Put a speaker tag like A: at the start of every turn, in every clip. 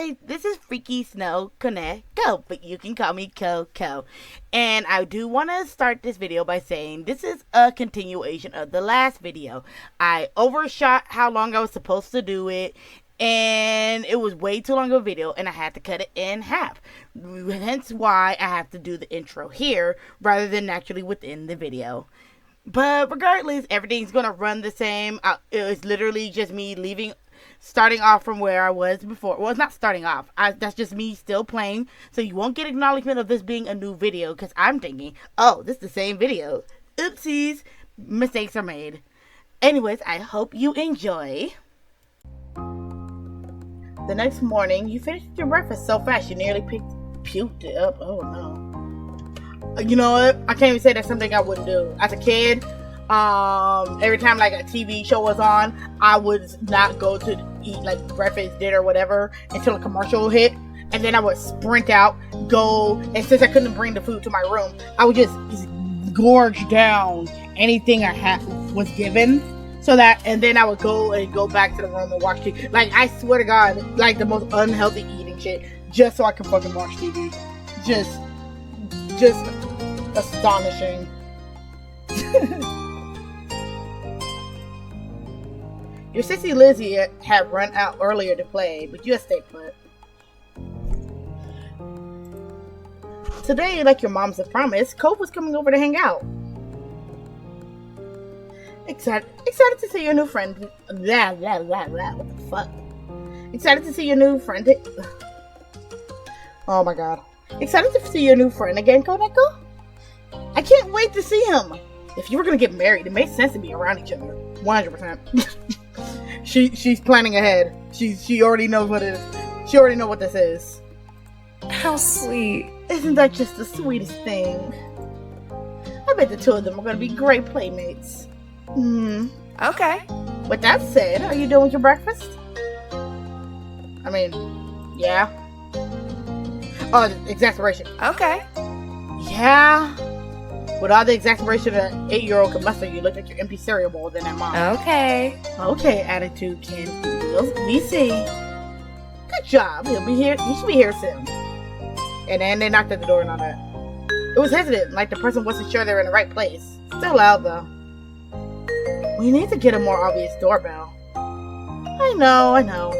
A: guys, this is FreakySnow Connect Go, but you can call me Coco. And I do want to start this video by saying this is a continuation of the last video. I overshot how long I was supposed to do it, and it was way too long of a video, and I had to cut it in half. Hence why I have to do the intro here rather than actually within the video. But regardless, everything's gonna run the same. It's literally just me starting off from where I was before. Well, it's not starting off. That's just me still playing. So you won't get acknowledgement of this being a new video because I'm thinking, oh, this is the same video. Oopsies. Mistakes are made. Anyways, I hope you enjoy. The next morning, you finished your breakfast so fast you nearly puked it up. Oh no. You know what? I can't even say that's something I wouldn't do. As a kid, every time like a TV show was on, I would not go to eat like breakfast, dinner, whatever until a commercial hit, and then I would sprint out, go, and since I couldn't bring the food to my room, I would just gorge down anything I was given, so that, and then I would go back to the room and watch TV. Like I swear to God, like the most unhealthy eating shit, just so I can fucking watch TV. Just astonishing. Your sissy Lizzie had run out earlier to play, but you had stayed put. Today, like your moms had promised, Cove was coming over to hang out. Excited to see your new friend. What the fuck? Excited to see your new friend. Oh my god. Excited to see your new friend again, Koneko? I can't wait to see him. If you were gonna get married, it made sense to be around each other. 100%. She's planning ahead. She already knows what it is. She already knows what this is.
B: How sweet.
A: Isn't that just the sweetest thing? I bet the two of them are gonna be great playmates.
B: Okay.
A: With that said, are you done with your breakfast? I mean, yeah. Oh, exasperation.
B: Okay.
A: Yeah. With all the exasperation an 8-year-old can muster, you look like your empty cereal bowl than that mom.
B: Okay.
A: Okay, attitude kid. We see. Good job. He'll be here. He should be here soon. And then they knocked at the door and all that. It was hesitant, like the person wasn't sure they were in the right place. Still loud though. We need to get a more obvious doorbell. I know.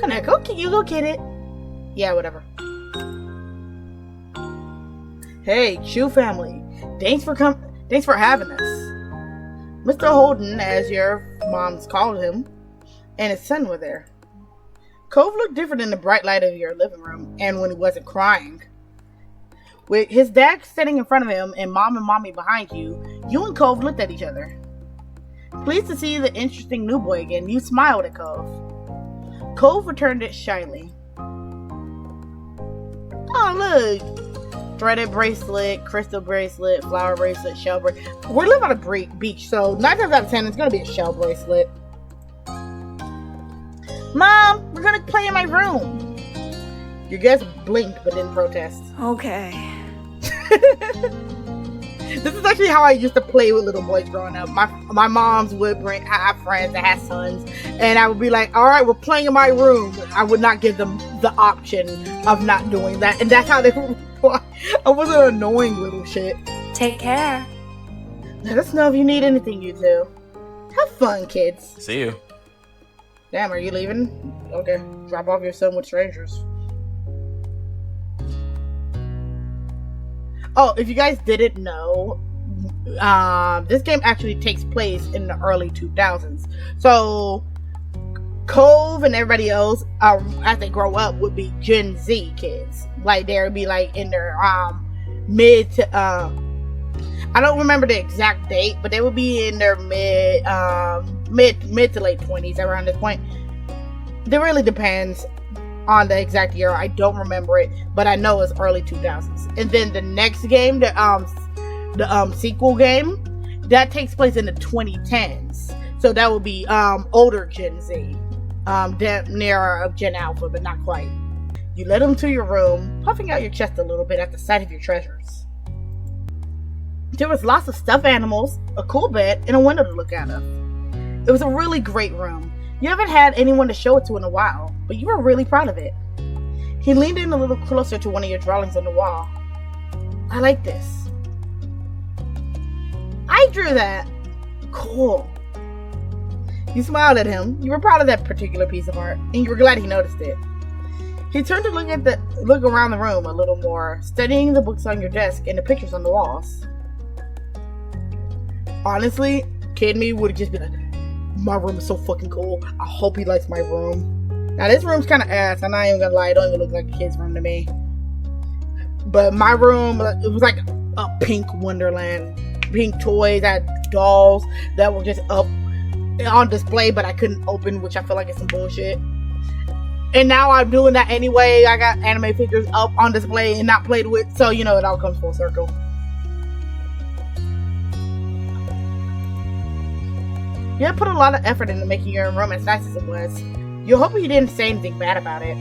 A: Kaneko, can you go get it? Yeah, whatever. Hey, Chew family. Thanks for having us. Mr. Holden, as your mom's called him, and his son were there. Cove looked different in the bright light of your living room, and when he wasn't crying. With his dad sitting in front of him and mom and mommy behind you, you and Cove looked at each other. Pleased to see the interesting new boy again, you smiled at Cove. Cove returned it shyly. Oh, look. Threaded bracelet, crystal bracelet, flower bracelet, shell bracelet. We're living on a beach, so 9 times out of 10, it's going to be a shell bracelet. Mom, we're going to play in my room. Your guest blinked but didn't protest.
B: Okay.
A: This is actually how I used to play with little boys growing up. My moms would have friends that had sons, and I would be like, all right, we're playing in my room. I would not give them the option of not doing that, and that's how they were. I was an annoying little shit.
B: Take care.
A: Let us know if you need anything, you two. Have fun, kids.
C: See you.
A: Damn, are you leaving? Okay, drop off your son with strangers. Oh, if you guys didn't know, this game actually takes place in the early 2000s. So, Cove and everybody else, as they grow up, would be Gen Z kids. Like, they would be like in their mid to I don't remember the exact date, but they would be in their mid to late 20s around this point. It really depends on the exact year. I don't remember it, but I know it's early 2000s. And then the next game, the sequel game, that takes place in the 2010s. So that would be older Gen Z, near Gen Alpha, but not quite. You led them to your room, puffing out your chest a little bit at the sight of your treasures. There was lots of stuffed animals, a cool bed, and a window to look out of. It was a really great room. You haven't had anyone to show it to in a while, but you were really proud of it. He leaned in a little closer to one of your drawings on the wall. I like this. I drew that. Cool. You smiled at him. You were proud of that particular piece of art, and you were glad he noticed it. He turned to look around the room a little more, studying the books on your desk and the pictures on the walls. Honestly, kid me would have just been like, my room is so fucking cool. I hope he likes my room. Now this room's kind of ass. I'm not even gonna lie. It don't even look like a kid's room to me. But my room, it was like a pink wonderland. Pink toys, I had dolls that were just up on display, but I couldn't open, which I feel like it's some bullshit. And now I'm doing that anyway. I got anime figures up on display and not played with, so you know it all comes full circle. You had put a lot of effort into making your room as nice as it was. You're hoping you didn't say anything bad about it.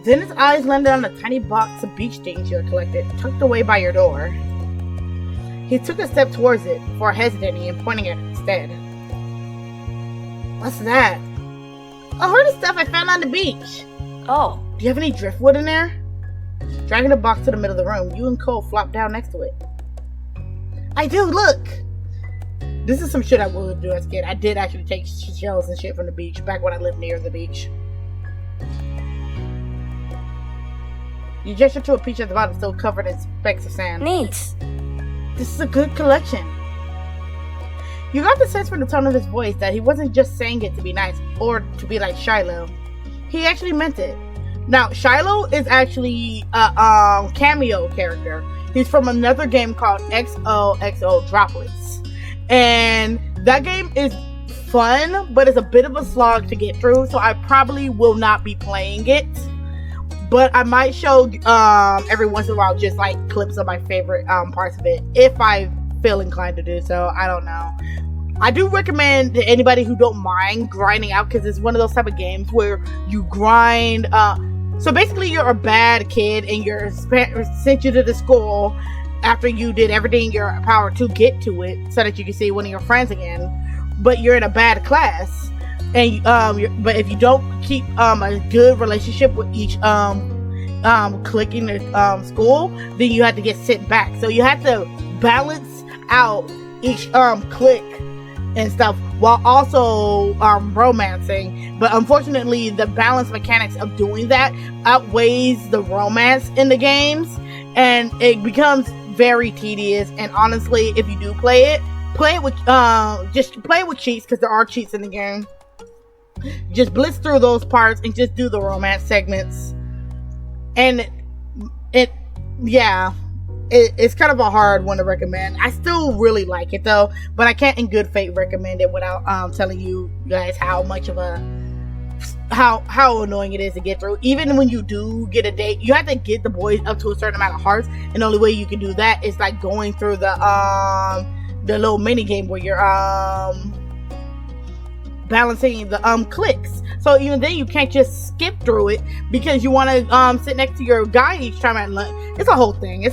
A: Then his eyes landed on a tiny box of beach things you had collected, tucked away by your door. He took a step towards it before hesitating and pointing at it instead. What's that? I heard the stuff I found on the beach.
B: Oh.
A: Do you have any driftwood in there? Dragging the box to the middle of the room, you and Cole flopped down next to it. I do, look! This is some shit I would do as a kid. I did actually take shells and shit from the beach back when I lived near the beach. You gestured to a peach at the bottom, still covered in specks of sand.
B: Neat.
A: This is a good collection. You got the sense from the tone of his voice that he wasn't just saying it to be nice or to be like Shiloh. He actually meant it. Now, Shiloh is actually a cameo character. He's from another game called XOXO Droplets. And that game is fun, but it's a bit of a slog to get through, so I probably will not be playing it. But I might show every once in a while just like clips of my favorite parts of it if I feel inclined to do so. I don't know. I do recommend to anybody who don't mind grinding out, because it's one of those type of games where you grind. So basically you're a bad kid and you're sent you to the school after you did everything in your power to get to it so that you can see one of your friends again. But you're in a bad class. And but if you don't keep a good relationship with each clique in the school, then you have to get sent back. So you have to balance out each clique and stuff while also romancing. But unfortunately, the balance mechanics of doing that outweighs the romance in the games, and it becomes very tedious. And honestly, if you do play it with just play it with cheats, because there are cheats in the game. Just blitz through those parts and just do the romance segments. And it's kind of a hard one to recommend. I still really like it though, but I can't in good faith recommend it without telling you guys how much of a how annoying it is to get through. Even when you do get a date, you have to get the boys up to a certain amount of hearts, and the only way you can do that is like going through the little mini game where you're balancing the cliques. So even then you can't just skip through it because you want to sit next to your guy each time at lunch. It's a whole thing.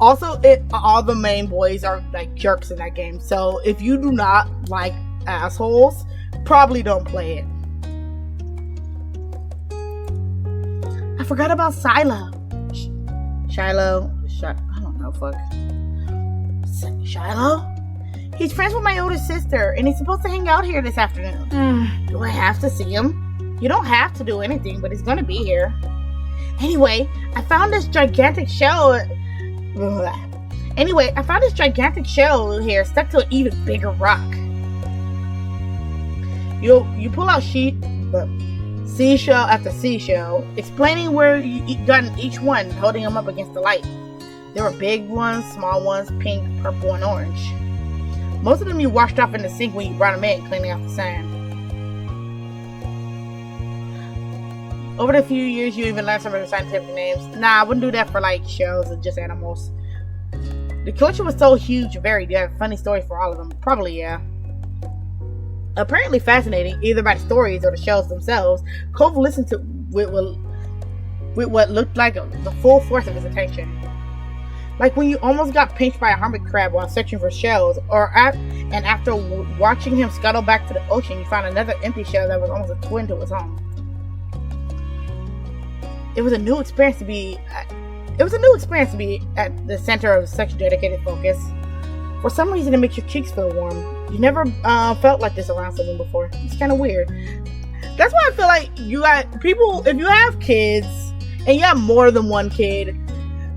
A: Also, all the main boys are like jerks in that game. So if you do not like assholes, probably don't play it. I forgot about Shiloh. Shiloh. I don't know. Fuck. Shiloh? He's friends with my older sister, and he's supposed to hang out here this afternoon. Do I have to see him? You don't have to do anything, but he's gonna be here. Anyway, I found this gigantic shell here stuck to an even bigger rock. You pull out seashell after seashell, explaining where you gotten each one, holding them up against the light. There were big ones, small ones, pink, purple, and orange. Most of them you washed off in the sink when you brought them in, cleaning off the sand. Over the few years, you even learned some of the scientific names. Nah, I wouldn't do that for like shells and just animals. The collection was so huge and varied. You have funny stories for all of them. Probably, yeah. Apparently fascinating, either by the stories or the shells themselves. Cove listened to with what looked like the full force of his attention. Like when you almost got pinched by a hermit crab while searching for shells, and after watching him scuttle back to the ocean, you found another empty shell that was almost a twin to his own. It was a new experience to be. It was a new experience to be at the center of such dedicated focus. For some reason, it makes your cheeks feel warm. You never felt like this around someone before. It's kind of weird. That's why I feel like you got people. If you have kids and you have more than one kid,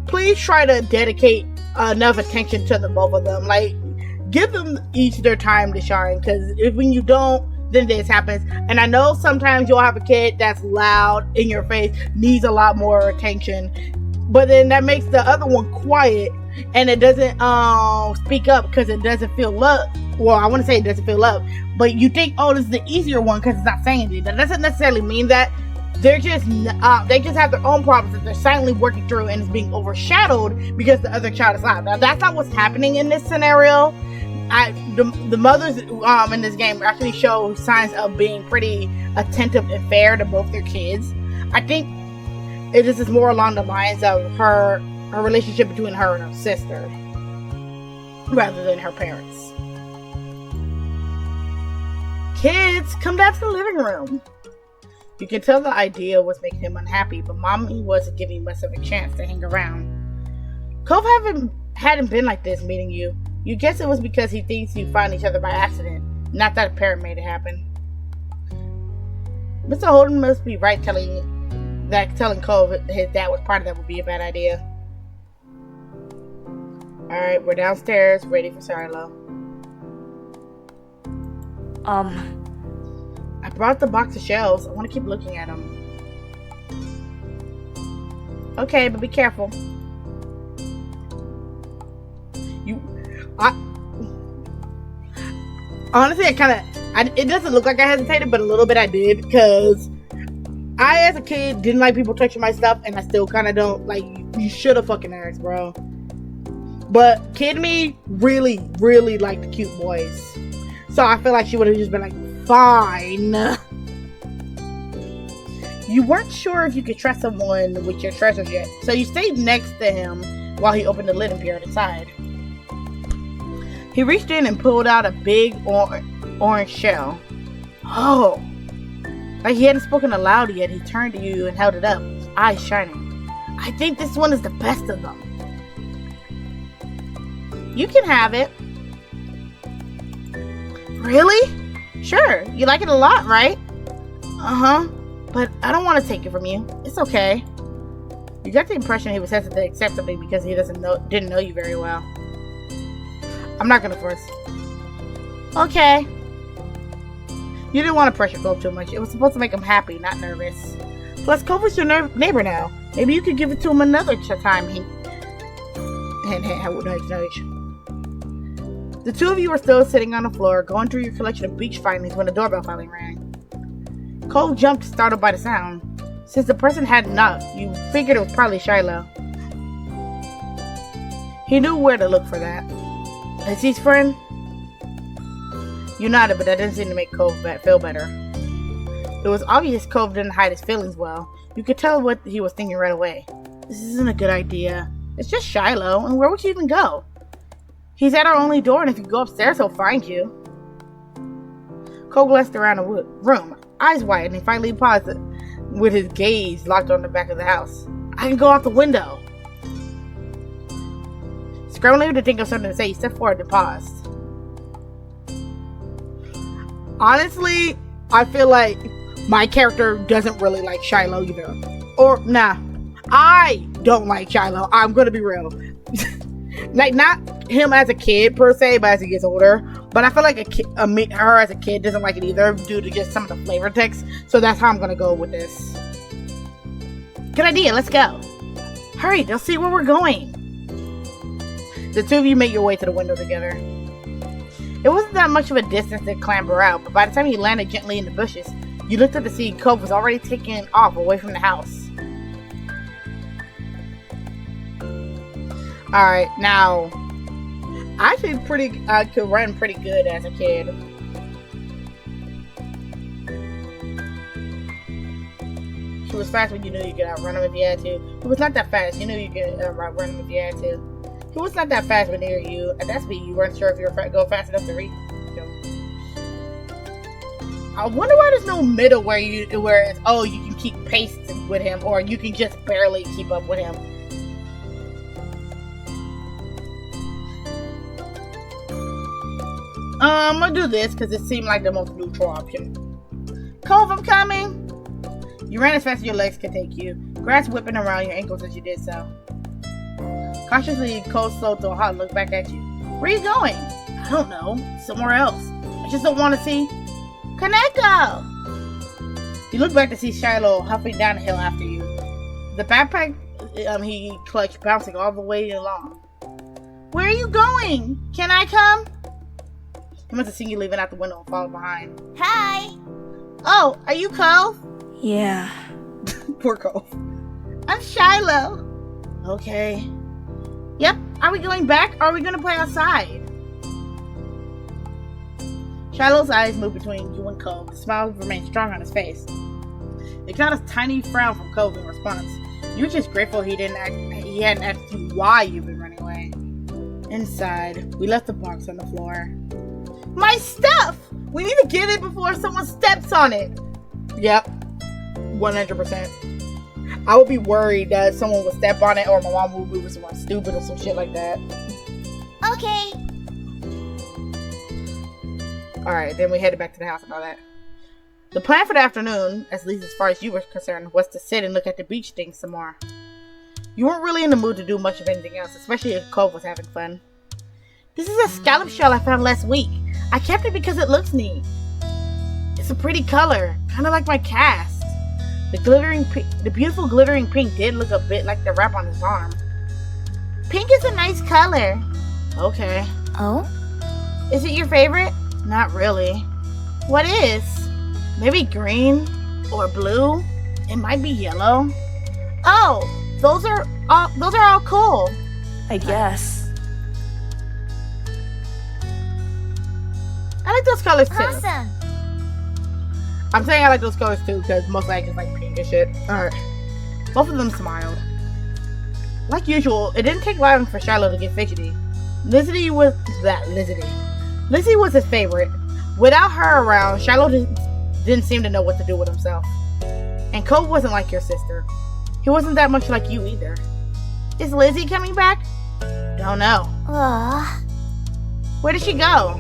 A: please try to dedicate enough attention to the both of them. Like, give them each their time to shine. Because when you don't, then this happens. And I know sometimes you'll have a kid that's loud in your face, needs a lot more attention, but then that makes the other one quiet, and it doesn't speak up because it doesn't feel love. Well, I want to say it doesn't feel love, but you think, oh, this is the easier one because it's not saying anything. That doesn't necessarily mean that. They're just they just have their own problems that they're silently working through, and it's being overshadowed because the other child is loud. Now, that's not what's happening in this scenario. The mothers in this game actually show signs of being pretty attentive and fair to both their kids. I think it is more along the lines of her relationship between her and her sister rather than her parents. Kids, come down to the living room. You can tell the idea was making him unhappy, but Mommy wasn't giving much of a chance to hang around. Cove hadn't been like this meeting you. You guess it was because he thinks you found each other by accident, not that a parent made it happen. Mr. Holden must be right telling Cove his dad was part of that would be a bad idea. Alright, we're downstairs, ready for Silo. I brought the box of shells. I want to keep looking at them. Okay, but be careful. Honestly, it doesn't look like I hesitated, but a little bit I did, because I, as a kid, didn't like people touching my stuff, and I still kind of don't. Like, you should have fucking asked, bro. But kid me really, really liked cute boys. So I feel like she would have just been like, fine. You weren't sure if you could trust someone with your treasures yet, so you stayed next to him while he opened the lid and peered inside. He reached in and pulled out a big orange shell. Oh! Like he hadn't spoken aloud yet, he turned to you and held it up, his eyes shining. I think this one is the best of them. You can have it. Really? Sure, you like it a lot, right? Uh-huh. But I don't want to take it from you. It's okay. You got the impression he was hesitant to accept something because he didn't know you very well. I'm not gonna force. Okay. You didn't want to pressure Cove too much. It was supposed to make him happy, not nervous. Plus, Cove is your neighbor now. Maybe you could give it to him another time. Hint, nudge, nudge. The two of you were still sitting on the floor, going through your collection of beach findings when the doorbell finally rang. Cole jumped, startled by the sound. Since the person hadn't knocked, you figured it was probably Shiloh. He knew where to look for that. Is he his friend? You nodded, but that didn't seem to make Cove feel better. It was obvious Cove didn't hide his feelings well. You could tell what he was thinking right away. This isn't a good idea. It's just Shiloh, and where would you even go? He's at our only door, and if you go upstairs, he'll find you. Cole glanced around the room, eyes wide, and he finally paused with his gaze locked on the back of the house. I can go out the window. Scrambling to think of something to say, he stepped forward and paused. Honestly, I feel like my character doesn't really like Shiloh either. Or, nah, I don't like Shiloh. I'm gonna be real. Like, not him as a kid per se, but as he gets older. But I feel like her as a kid doesn't like it either due to just some of the flavor text. So that's how I'm gonna go with this. Good idea, let's go. Hurry, they'll see where we're going. The two of you make your way to the window together. It wasn't that much of a distance to clamber out, but by the time you landed gently in the bushes, you looked up to see Cove was already taken off away from the house. Alright, now, I could run pretty good as a kid. He was fast when you knew you could outrun him if you had to. He was not that fast. You knew you could outrun him if you had to. He was not that fast but near you. At that speed, you weren't sure if you were going fast enough to reach him. I wonder why there's no middle where it's, oh, you can keep pace with him, or you can just barely keep up with him. I'm gonna do this because it seemed like the most neutral option. Cove, I'm coming! You ran as fast as your legs could take you, grass whipping around your ankles as you did so. Cautiously, Cove slowed to a halt and looked back at you. Where are you going? I don't know. Somewhere else. I just don't want to see... Kaneko! You look back to see Shiloh huffing down the hill after you. The backpack he clutched bouncing all the way along. Where are you going? Can I come? He must have seen you leaving out the window and followed behind.
C: Hi!
A: Oh, are you Cove?
B: Yeah.
A: Poor Cove. I'm Shiloh. Okay. Yep. Are we going back or are we going to play outside? Shiloh's eyes moved between you and Cove. The smile remained strong on his face. It got a tiny frown from Cove in response. You were just grateful he hadn't asked you why you've been running away. Inside, we left the box on the floor. My stuff! We need to get it before someone steps on it. Yep. 100%. I would be worried that someone would step on it or my mom would move with someone stupid or some shit like that.
C: Okay.
A: Alright, then we headed back to the house and all that. The plan for the afternoon, at least as far as you were concerned, was to sit and look at the beach thing some more. You weren't really in the mood to do much of anything else, especially if Cove was having fun. This is a scallop shell I found last week. I kept it because it looks neat. It's a pretty color, kind of like my cast. The beautiful glittering pink did look a bit like the wrap on his arm. Pink is a nice color. Okay.
C: Oh?
A: Is it your favorite? Not really. What is? Maybe green or blue. It might be yellow. Oh, those are all cool.
B: I guess.
A: I like those colors too.
C: Awesome.
A: I'm saying I like those colors too because mostly I just like pink and shit. Alright. Both of them smiled. Like usual, it didn't take long for Shiloh to get fidgety. Lizzie was his favorite. Without her around, Shiloh didn't seem to know what to do with himself. And Cove wasn't like your sister. He wasn't that much like you either. Is Lizzie coming back? Don't know.
C: Aww.
A: Where did she go?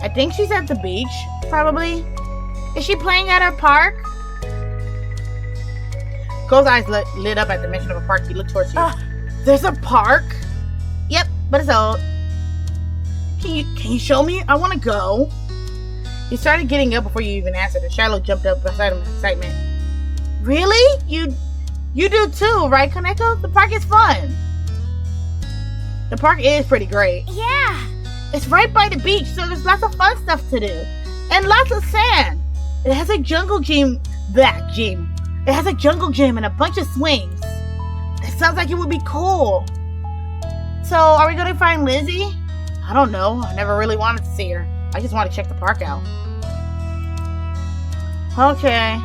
A: I think she's at the beach, probably. Is she playing at our park? Cole's eyes lit up at the mention of a park. He looked towards you. There's a park? Yep, but it's old. Can you show me? I want to go. He started getting up before you even answered, and Shiloh jumped up beside him in excitement. Really? You do too, right, Kaneko? The park is fun. The park is pretty great.
C: Yeah.
A: It's right by the beach, so there's lots of fun stuff to do. And lots of sand. It has a jungle gym. It has a jungle gym and a bunch of swings. It sounds like it would be cool. So, are we going to find Lizzie? I don't know. I never really wanted to see her. I just want to check the park out. Okay.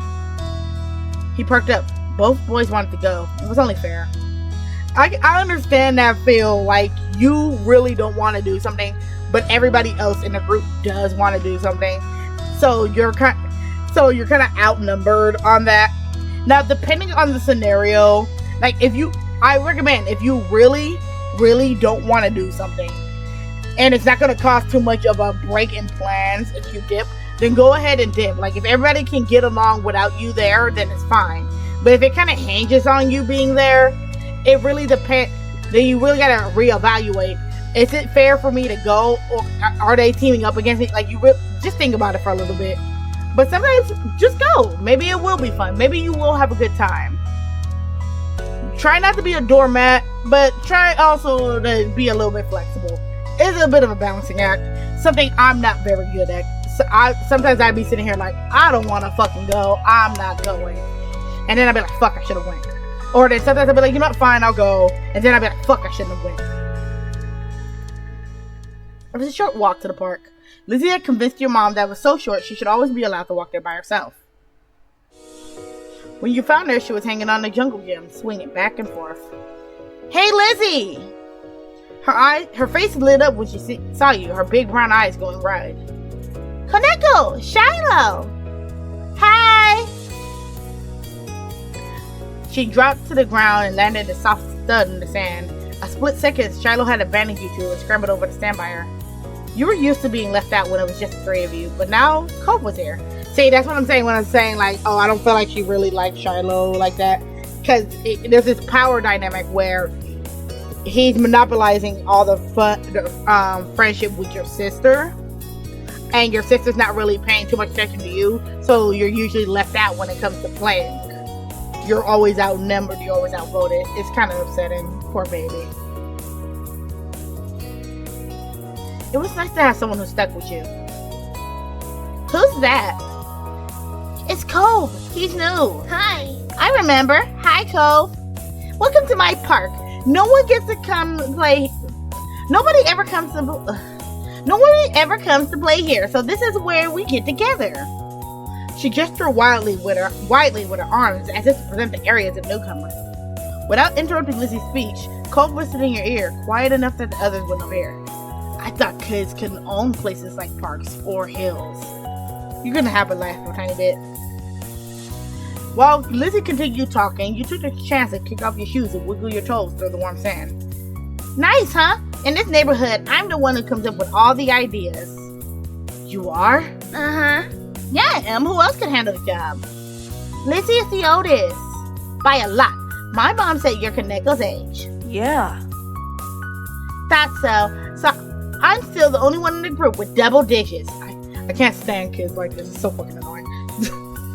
A: He perked up. Both boys wanted to go. It was only fair. I understand that feel like you really don't want to do something, but everybody else in the group does want to do something. So you're kind of outnumbered on that. Now, depending on the scenario, like I recommend if you really, really don't want to do something, and it's not going to cost too much of a break in plans if you dip, then go ahead and dip. Like if everybody can get along without you there, then it's fine. But if it kind of hinges on you being there, it really depends. Then you really gotta reevaluate. Is it fair for me to go, or are they teaming up against me? Like just think about it for a little bit. But sometimes just go. Maybe it will be fun. Maybe you will have a good time. Try not to be a doormat, but try also to be a little bit flexible. It's a bit of a balancing act. Something I'm not very good at. So sometimes I'd be sitting here like, I don't want to fucking go. I'm not going. And then I'd be like, fuck, I should have went. Or then sometimes I'd be like, you know what, fine, I'll go. And then I'd be like, fuck, I shouldn't have went. It was a short walk to the park. Lizzie had convinced your mom that it was so short she should always be allowed to walk there by herself. When you found her, she was hanging on the jungle gym, swinging back and forth. Hey, Lizzie! Her face lit up when she saw you, her big brown eyes going wide. Kaneko! Shiloh! Hi! She dropped to the ground and landed a soft thud in the sand. A split second, Shiloh had abandoned you two and scrambled over to stand by her. You were used to being left out when it was just the three of you, but now Cove was here. See, that's what I'm saying when I'm saying, like, oh, I don't feel like she really liked Shiloh like that. Because there's this power dynamic where he's monopolizing all the friendship with your sister. And your sister's not really paying too much attention to you. So you're usually left out when it comes to playing. You're always outnumbered. You're always outvoted. It's kind of upsetting. Poor baby. It was nice to have someone who stuck with you. Who's that? It's Cove. He's new.
C: Hi.
A: I remember. Hi, Cove. Welcome to my park. No one gets to come play. Nobody ever comes to play here, so this is where we get together. She gestured widely with her arms as if to present the area to newcomers. Without interrupting Lizzie's speech, Cove whispered in your ear, quiet enough that the others wouldn't overhear. I thought kids couldn't own places like parks or hills. You're gonna have a laugh for a tiny bit. While Lizzie continued talking, you took the chance to kick off your shoes and wiggle your toes through the warm sand. Nice, huh? In this neighborhood, I'm the one who comes up with all the ideas. You are?
C: Uh-huh.
A: Yeah, I am. Who else could handle the job? Lizzie is the oldest. By a lot. My mom said you're Kaneko's age.
B: Yeah.
A: Thought so. So, I'm still the only one in the group with double digits. I can't stand kids like this. It's so fucking annoying.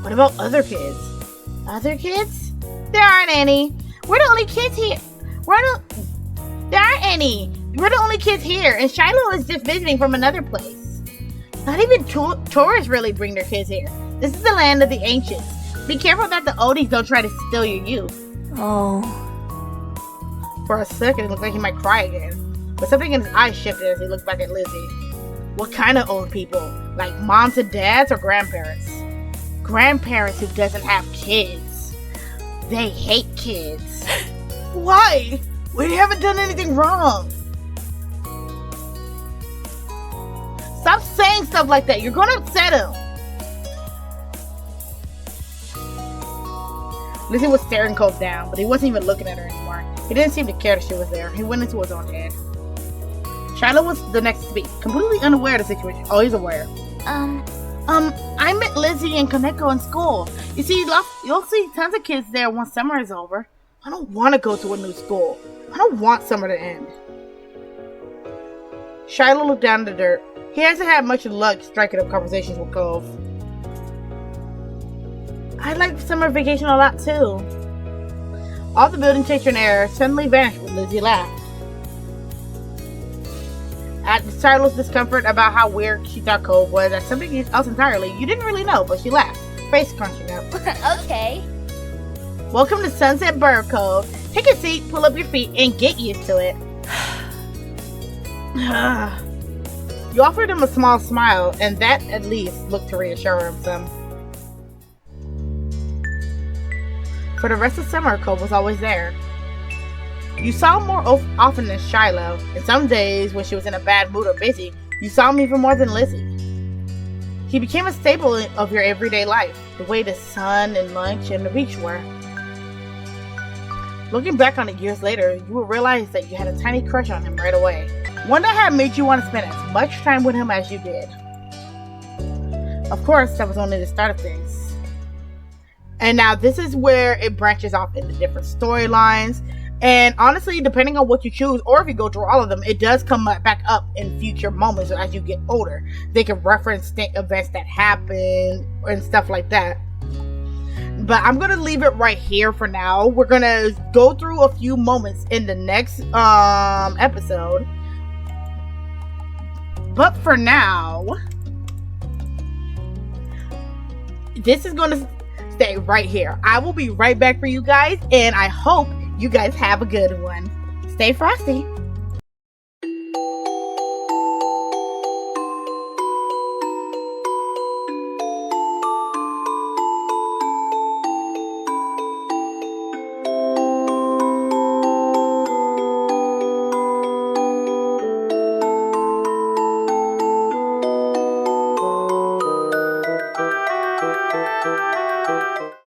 A: What about other kids? Other kids? There aren't any. We're the only kids here. There aren't any. We're the only kids here, and Shiloh is just visiting from another place. Not even tourists really bring their kids here. This is the land of the ancients. Be careful that the oldies don't try to steal your youth.
B: Oh.
A: For a second, it looked like he might cry again. But something in his eyes shifted as he looked back at Lizzie. What kind of old people? Like moms and dads or grandparents? Grandparents who doesn't have kids. They hate kids. Why? We haven't done anything wrong. Stop saying stuff like that. You're gonna upset him. Lizzie was staring Cove down, but he wasn't even looking at her anymore. He didn't seem to care that she was there. He went into his own head. Shiloh was the next to speak, completely unaware of the situation. Oh, he's aware. I met Lizzie and Kaneko in school. You see, you'll see tons of kids there once summer is over. I don't want to go to a new school. I don't want summer to end. Shiloh looked down at the dirt. He hasn't had much luck striking up conversations with Cove. I like summer vacation a lot too. All the building chaser and air suddenly vanished when Lizzie laughed. At Shiloh's discomfort about how weird she thought Cove was at something else entirely, you didn't really know, but she laughed, face crunching up.
C: Okay.
A: Welcome to Sunset Bird Cove. Take a seat, pull up your feet, and get used to it. You offered him a small smile, and that at least looked to reassure him some. For the rest of summer, Cove was always there. You saw him more often than Shiloh, and some days when she was in a bad mood or busy, you saw him even more than Lizzie. He became a staple of your everyday life, the way the sun and lunch and the beach were. Looking back on it years later, you will realize that you had a tiny crush on him right away. One that had made you want to spend as much time with him as you did. Of course, that was only the start of things. And now this is where it branches off into different storylines. And honestly, depending on what you choose, or if you go through all of them, it does come back up in future moments as you get older. They can reference events that happen and stuff like that. But I'm going to leave it right here for now. We're going to go through a few moments in the next episode. But for now, this is going to stay right here. I will be right back for you guys, and I hope you guys have a good one. Stay frosty.